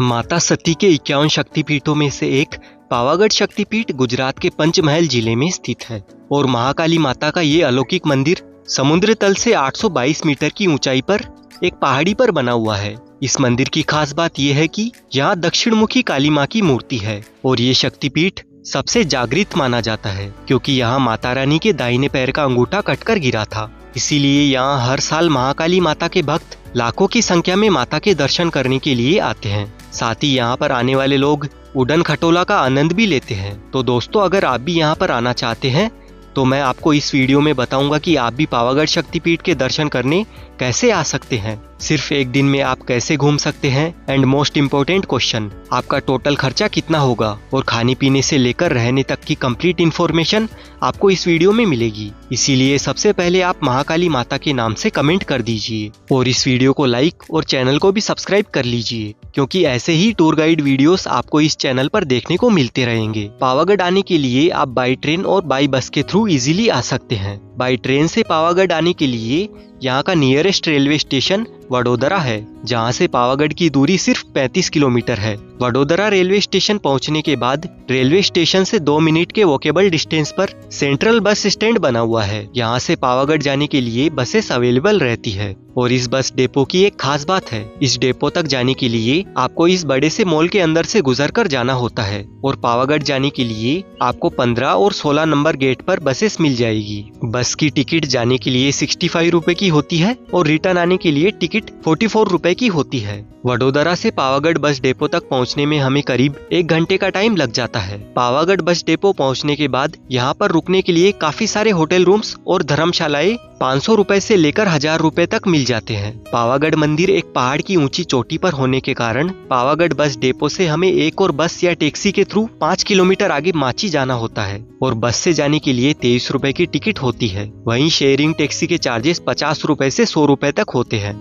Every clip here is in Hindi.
माता सती के 51 शक्तिपीठों में से एक पावागढ़ शक्तिपीठ गुजरात के पंचमहल जिले में स्थित है और महाकाली माता का ये अलौकिक मंदिर समुद्र तल से 822 मीटर की ऊंचाई पर एक पहाड़ी पर बना हुआ है। इस मंदिर की खास बात यह है कि यहाँ दक्षिणमुखी काली माँ की मूर्ति है और ये शक्तिपीठ सबसे जागृत माना जाता है क्योंकि यहाँ माता रानी के दाहिने पैर का अंगूठा कटकर गिरा था। इसीलिए यहाँ हर साल महाकाली माता के भक्त लाखों की संख्या में माता के दर्शन करने के लिए आते हैं। साथ ही यहाँ पर आने वाले लोग उड़न खटोला का आनंद भी लेते हैं। तो दोस्तों, अगर आप भी यहाँ पर आना चाहते हैं तो मैं आपको इस वीडियो में बताऊंगा कि आप भी पावागढ़ शक्तिपीठ के दर्शन करने कैसे आ सकते हैं, सिर्फ एक दिन में आप कैसे घूम सकते हैं एंड मोस्ट इम्पोर्टेंट क्वेश्चन, आपका टोटल खर्चा कितना होगा और खाने पीने से लेकर रहने तक की कंप्लीट इन्फॉर्मेशन आपको इस वीडियो में मिलेगी। इसीलिए सबसे पहले आप महाकाली माता के नाम से कमेंट कर दीजिए और इस वीडियो को लाइक और चैनल को भी सब्सक्राइब कर लीजिए क्योंकि ऐसे ही टूर गाइड वीडियोस आपको इस चैनल पर देखने को मिलते रहेंगे। पावागढ़ आने के लिए आप बाई ट्रेन और बाई बस के थ्रू इजीली आ सकते हैं। बाई ट्रेन से पावागढ़ आने के लिए यहाँ का नियरेस्ट रेलवे स्टेशन वडोदरा है, जहाँ से पावागढ़ की दूरी सिर्फ 35 किलोमीटर है। वडोदरा रेलवे स्टेशन पहुँचने के बाद रेलवे स्टेशन से 2 मिनट के वॉकेबल डिस्टेंस पर सेंट्रल बस स्टैंड बना हुआ है। यहाँ से पावागढ़ जाने के लिए बसेस अवेलेबल रहती है और इस बस डेपो की एक खास बात है, इस डेपो तक जाने के लिए आपको इस बड़े से मॉल के अंदर से गुजर कर जाना होता है और पावागढ़ जाने के लिए आपको 15 और 16 नंबर गेट पर बसेस मिल जाएगी। बस की टिकट जाने के लिए 65 रुपए की होती है और रिटर्न आने के लिए टिकट 44 रुपए की होती है। वडोदरा से पावागढ़ बस डेपो तक पहुंचने में हमें करीब 1 घंटे का टाइम लग जाता है। पावागढ़ बस डेपो पहुंचने के बाद यहाँ पर रुकने के लिए काफी सारे होटल रूम्स और धर्मशालाएं 500 रुपए से लेकर 1000 रुपए तक मिल जाते हैं। पावागढ़ मंदिर एक पहाड़ की ऊंची चोटी पर होने के कारण पावागढ़ बस डेपो से हमें एक और बस या टैक्सी के थ्रू 5 किलोमीटर आगे माची जाना होता है और बस से जाने के लिए 23 रुपए की टिकट होती है। वहीं शेयरिंग टैक्सी के चार्जेस 50 रुपए से 100 रुपए तक होते हैं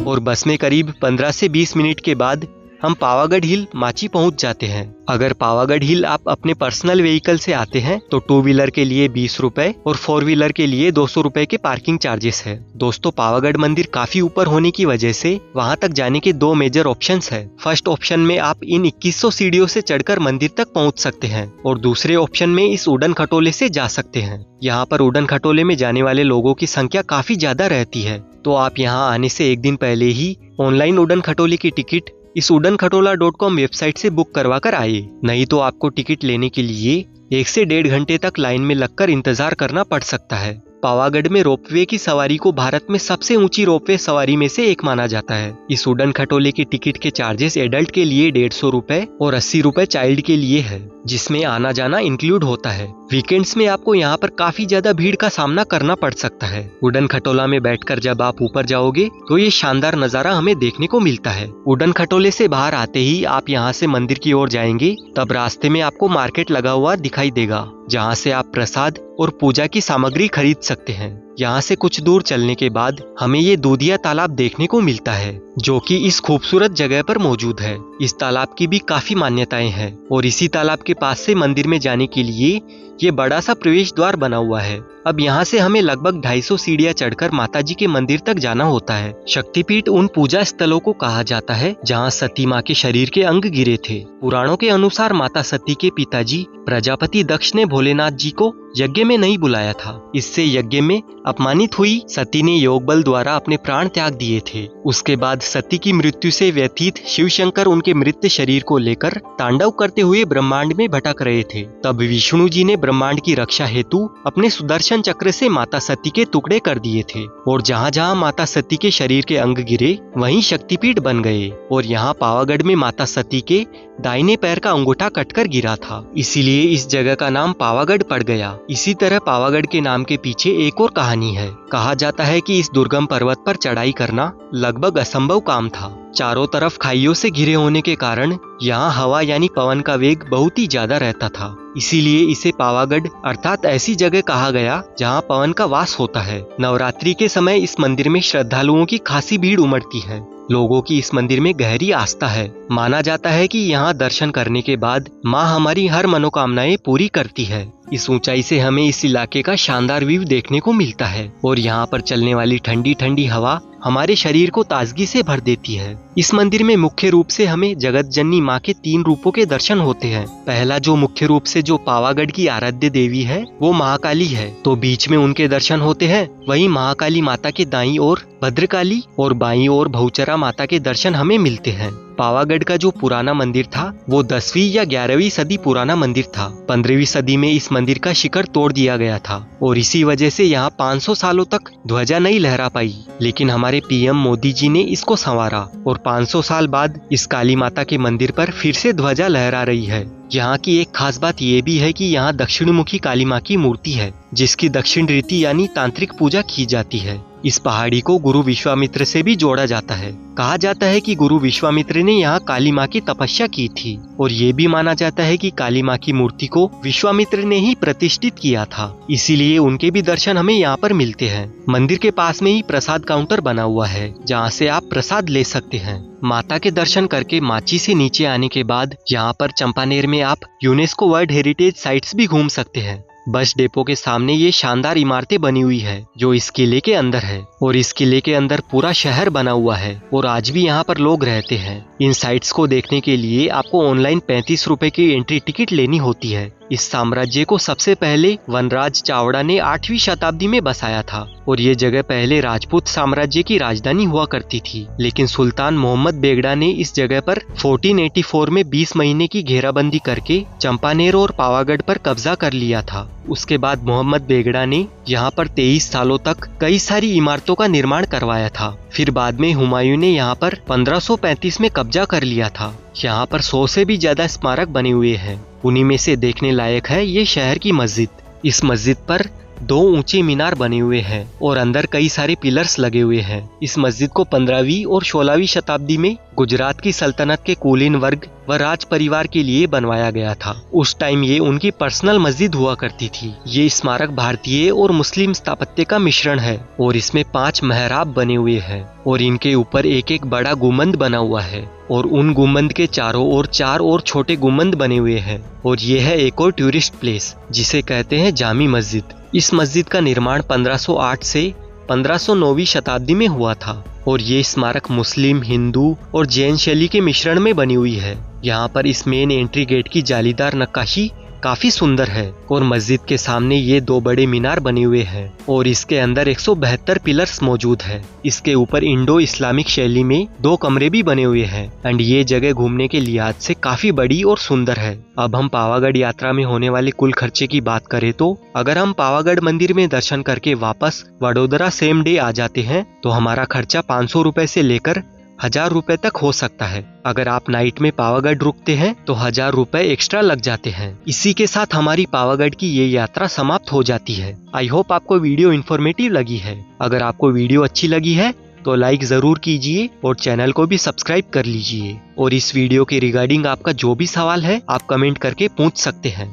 और बस में करीब 15 से 20 मिनट के बाद हम पावागढ़ हिल माची पहुंच जाते हैं। अगर पावागढ़ हिल आप अपने पर्सनल व्हीकल से आते हैं तो 2 व्हीलर के लिए 20 रुपए और 4 व्हीलर के लिए 200 रुपए के पार्किंग चार्जेस है। दोस्तों, पावागढ़ मंदिर काफी ऊपर होने की वजह से वहां तक जाने के 2 मेजर ऑप्शंस है। फर्स्ट ऑप्शन में आप इन 2100 सीढ़ियों से चढ़कर मंदिर तक पहुंच सकते हैं और दूसरे ऑप्शन में इस उड़न खटोले से जा सकते हैं। यहाँ पर उड़न खटोले में जाने वाले लोगों की संख्या काफी ज्यादा रहती है, तो आप यहाँ आने से एक दिन पहले ही ऑनलाइन उड़न खटोले की टिकट इस udankhatola.com वेबसाइट से बुक करवा कर आए, नहीं तो आपको टिकट लेने के लिए 1 से 1.5 घंटे तक लाइन में लगकर इंतजार करना पड़ सकता है। पावागढ़ में रोपवे की सवारी को भारत में सबसे ऊंची रोपवे सवारी में से एक माना जाता है। इस उड़न खटोले की टिकट के चार्जेस एडल्ट के लिए 150 रुपए और 80 रुपए चाइल्ड के लिए है, जिसमें आना जाना इंक्लूड होता है। वीकेंड्स में आपको यहाँ पर काफी ज्यादा भीड़ का सामना करना पड़ सकता है। उड़न खटोला में बैठकर जब आप ऊपर जाओगे तो ये शानदार नजारा हमें देखने को मिलता है। उड़न खटोले से बाहर आते ही आप यहाँ से मंदिर की ओर जाएंगे तब रास्ते में आपको मार्केट लगा हुआ दिखाई देगा, जहाँ से आप प्रसाद और पूजा की सामग्री खरीद सकते हैं। यहाँ से कुछ दूर चलने के बाद हमें ये दूधिया तालाब देखने को मिलता है, जो कि इस खूबसूरत जगह पर मौजूद है। इस तालाब की भी काफी मान्यताएं हैं और इसी तालाब के पास से मंदिर में जाने के लिए ये बड़ा सा प्रवेश द्वार बना हुआ है। अब यहाँ से हमें लगभग 250 सीढ़ियाँ चढ़कर माता जी के मंदिर तक जाना होता है। शक्तिपीठ उन पूजा स्थलों को कहा जाता है जहाँ सती माँ के शरीर के अंग गिरे थे। पुराणों के अनुसार माता सती के पिताजी प्रजापति दक्ष ने भोलेनाथ जी को यज्ञ में नहीं बुलाया था। इससे यज्ञ में अपमानित हुई सती ने योग बल द्वारा अपने प्राण त्याग दिए थे। उसके बाद सती की मृत्यु से व्यथित शिव शंकर उनके मृत शरीर को लेकर तांडव करते हुए ब्रह्मांड में भटक रहे थे। तब विष्णु जी ने ब्रह्मांड की रक्षा हेतु अपने सुदर्शन चक्र से माता सती के टुकड़े कर दिए थे और जहाँ जहाँ माता सती के शरीर के अंग गिरे वहीं शक्तिपीठ बन गए और यहाँ पावागढ़ में माता सती के दाहिने पैर का अंगूठा कटकर गिरा था, इसीलिए इस जगह का नाम पावागढ़ पड़ गया। इसी तरह पावागढ़ के नाम के पीछे एक और कहानी है। कहा जाता है कि इस दुर्गम पर्वत पर चढ़ाई करना लगभग असंभव काम था। चारों तरफ खाइयों से घिरे होने के कारण यहाँ हवा यानी पवन का वेग बहुत ही ज्यादा रहता था, इसीलिए इसे पावागढ़ अर्थात ऐसी जगह कहा गया जहाँ पवन का वास होता है। नवरात्रि के समय इस मंदिर में श्रद्धालुओं की खासी भीड़ उमड़ती है। लोगों की इस मंदिर में गहरी आस्था है। माना जाता है कि यहाँ दर्शन करने के बाद माँ हमारी हर मनोकामनाएं पूरी करती है। इस ऊंचाई से हमें इस इलाके का शानदार व्यू देखने को मिलता है और यहाँ पर चलने वाली ठंडी ठंडी हवा हमारे शरीर को ताजगी से भर देती है। इस मंदिर में मुख्य रूप से हमें जगत जननी माँ के 3 रूपों के दर्शन होते हैं। पहला जो मुख्य रूप से जो पावागढ़ की आराध्य देवी है वो महाकाली है, तो बीच में उनके दर्शन होते हैं। वहीं महाकाली माता के दाईं ओर भद्रकाली और बाईं ओर बहुचरा माता के दर्शन हमें मिलते हैं। पावागढ़ का जो पुराना मंदिर था वो 10वीं या 11वीं सदी पुराना मंदिर था। 15वीं सदी में इस मंदिर का शिखर तोड़ दिया गया था और इसी वजह से यहाँ 500 सालों तक ध्वजा नहीं लहरा पाई। लेकिन हमारे पीएम मोदी जी ने इसको संवारा और 500 साल बाद इस काली माता के मंदिर पर फिर से ध्वजा लहरा रही है। यहाँ की एक खास बात ये भी है कि यहाँ दक्षिणमुखी काली माँ की मूर्ति है, जिसकी दक्षिण रीति यानी तांत्रिक पूजा की जाती है। इस पहाड़ी को गुरु विश्वामित्र से भी जोड़ा जाता है। कहा जाता है कि गुरु विश्वामित्र ने यहाँ काली माँ की तपस्या की थी और ये भी माना जाता है कि काली माँ की मूर्ति को विश्वामित्र ने ही प्रतिष्ठित किया था, इसीलिए उनके भी दर्शन हमें यहाँ पर मिलते हैं। मंदिर के पास में ही प्रसाद काउंटर बना हुआ है, जहाँ से आप प्रसाद ले सकते हैं। माता के दर्शन करके माची से नीचे आने के बाद यहाँ पर चंपानेर में आप यूनेस्को वर्ल्ड हेरिटेज साइट्स भी घूम सकते हैं। बस डेपो के सामने ये शानदार इमारतें बनी हुई है जो इस किले के अंदर है और इस किले के अंदर पूरा शहर बना हुआ है और आज भी यहाँ पर लोग रहते हैं। इन साइट्स को देखने के लिए आपको ऑनलाइन 35 रुपए की एंट्री टिकट लेनी होती है। इस साम्राज्य को सबसे पहले वनराज चावड़ा ने 8वीं शताब्दी में बसाया था और ये जगह पहले राजपूत साम्राज्य की राजधानी हुआ करती थी, लेकिन सुल्तान मोहम्मद बेगड़ा ने इस जगह पर 1484 में 20 महीने की घेराबंदी करके चंपानेर और पावागढ़ पर कब्जा कर लिया था। उसके बाद मोहम्मद बेगड़ा ने यहाँ पर 23 सालों तक कई सारी इमारतों का निर्माण करवाया था। फिर बाद में हुमायूं ने यहाँ पर 1535 में कब्जा कर लिया था। यहाँ पर 100 से भी ज्यादा स्मारक बने हुए हैं। उन्हीं में से देखने लायक है ये शहर की मस्जिद। इस मस्जिद पर 2 ऊंचे मीनार बने हुए हैं और अंदर कई सारे पिलर्स लगे हुए हैं। इस मस्जिद को 15वीं और 16वीं शताब्दी में गुजरात की सल्तनत के कुलीन वर्ग व राज परिवार के लिए बनवाया गया था। उस टाइम ये उनकी पर्सनल मस्जिद हुआ करती थी। ये स्मारक भारतीय और मुस्लिम स्थापत्य का मिश्रण है और इसमें 5 मेहराब बने हुए हैं और इनके ऊपर एक एक बड़ा गुंबद बना हुआ है और उन गुंबद के चारों ओर 4 और छोटे गुंबद बने हुए हैं। और ये है एक और टूरिस्ट प्लेस जिसे कहते हैं जामी मस्जिद। इस मस्जिद का निर्माण 1508 से 1509वीं शताब्दी में हुआ था और ये स्मारक मुस्लिम, हिंदू और जैन शैली के मिश्रण में बनी हुई है। यहाँ पर इस मेन एंट्री गेट की जालीदार नक्काशी काफी सुंदर है और मस्जिद के सामने ये 2 बड़े मीनार बने हुए हैं और इसके अंदर 172 पिलर्स मौजूद है। इसके ऊपर इंडो इस्लामिक शैली में 2 कमरे भी बने हुए हैं एंड ये जगह घूमने के लिहाज से काफी बड़ी और सुंदर है। अब हम पावागढ़ यात्रा में होने वाले कुल खर्चे की बात करें तो अगर हम पावागढ़ मंदिर में दर्शन करके वापस वडोदरा सेम डे आ जाते हैं तो हमारा खर्चा 500 रुपए से लेकर 1000 रुपए तक हो सकता है। अगर आप नाइट में पावागढ़ रुकते हैं तो 1000 रुपए एक्स्ट्रा लग जाते हैं। इसी के साथ हमारी पावागढ़ की ये यात्रा समाप्त हो जाती है। आई होप आपको वीडियो इन्फॉर्मेटिव लगी है। अगर आपको वीडियो अच्छी लगी है तो लाइक जरूर कीजिए और चैनल को भी सब्सक्राइब कर लीजिए और इस वीडियो के रिगार्डिंग आपका जो भी सवाल है आप कमेंट करके पूछ सकते हैं।